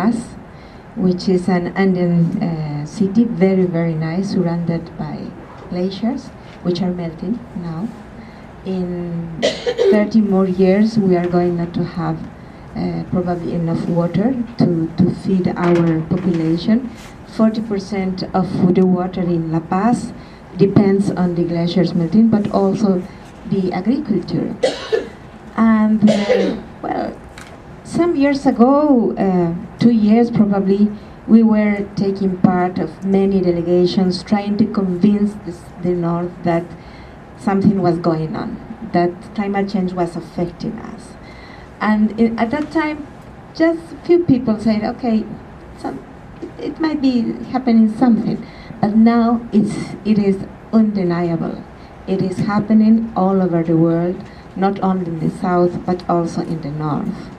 Paz, which is an Andean city, very, very nice, surrounded by glaciers, which are melting now. In 30 more years, we are going not to have probably enough water to feed our population. 40% of the water in La Paz depends on the glaciers melting, but also the agriculture. And well, some years ago, 2 years probably, we were taking part of many delegations trying to convince the North that something was going on, that climate change was affecting us. And at that time, just a few people said, okay, it might be happening something. But now it is undeniable. It is happening all over the world, not only in the South, but also in the North.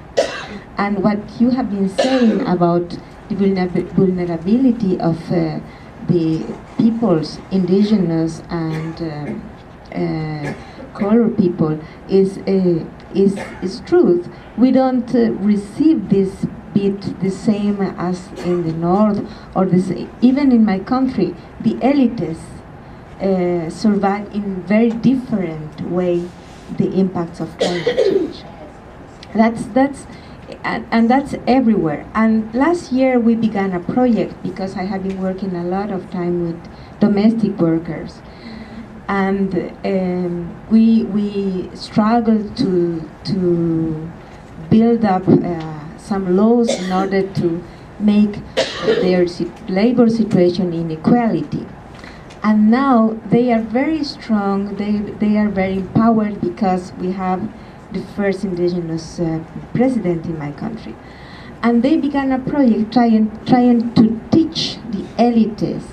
And what you have been saying about the vulnerability of the peoples, indigenous and colored people, is truth. We don't receive this bit the same as in the North, or even in my country. The elites survive in very different way the impacts of climate change. That's everywhere. And last year we began a project because I have been working a lot of time with domestic workers, and we struggled to build up some laws in order to make their labor situation inequality. And now they are very strong, they are very empowered because we have the first indigenous president in my country. And they began a project trying to teach the elites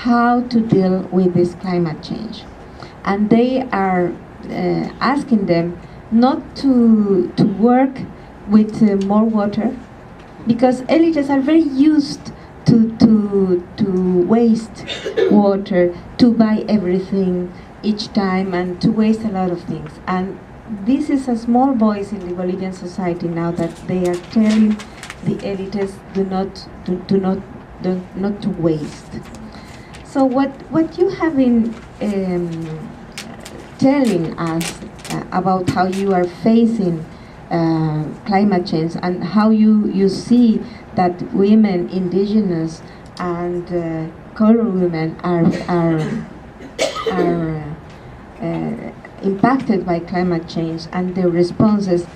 how to deal with this climate change. And they are asking them not to work with more water, because elites are very used to waste water, to buy everything each time, and to waste a lot of things. And this is a small voice in the Bolivian society now that they are telling the elites not to waste. So what you have been telling us about how you are facing climate change and how you see that women, indigenous and colored women are impacted by climate change, and their responses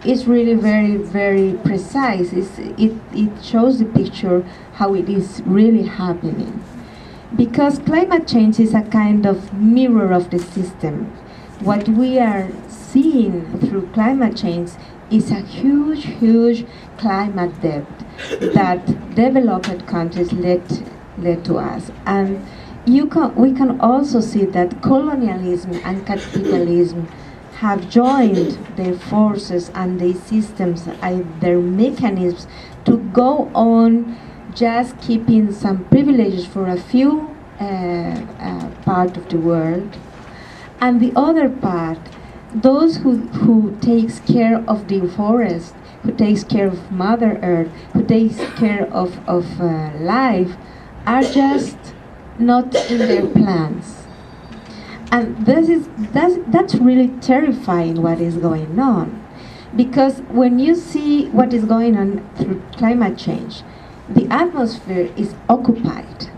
is really very, very precise. It shows the picture how it is really happening. Because climate change is a kind of mirror of the system. What we are seeing through climate change is a huge, huge climate debt that developed countries led to us. And we can also see that colonialism and capitalism have joined their forces and their systems and their mechanisms to go on just keeping some privileges for a few part of the world, and the other part, those who takes care of the forest, who takes care of Mother Earth, who takes care of life, are just not in their plans. And that's really terrifying what is going on, because when you see what is going on through climate change, the atmosphere is occupied.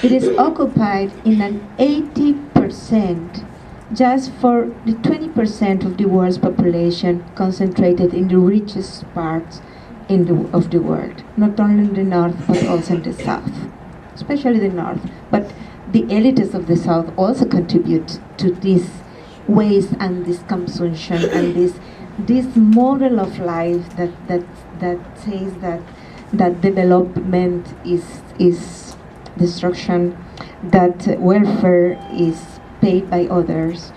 It is occupied in an 80% just for the 20% of the world's population concentrated in the richest parts of the world, not only in the north but also in the south, especially the north. But the elites of the south also contribute to this waste and this consumption and this model of life that says that development is destruction, that welfare is paid by others,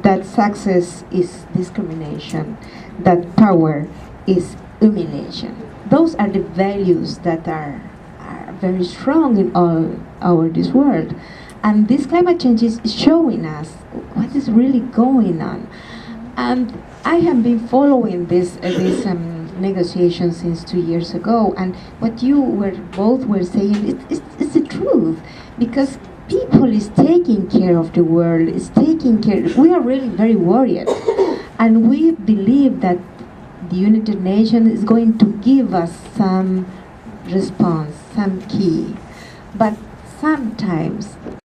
that success is discrimination, that power is humiliation. Those are the values that are very strong in all this world. And this climate change is showing us what is really going on. And I have been following this negotiations since 2 years ago, and what you both were saying, it's the truth, because people is taking care of the world, is taking care. We are really very worried, and we believe that the United Nations is going to give us some response, some key, but sometimes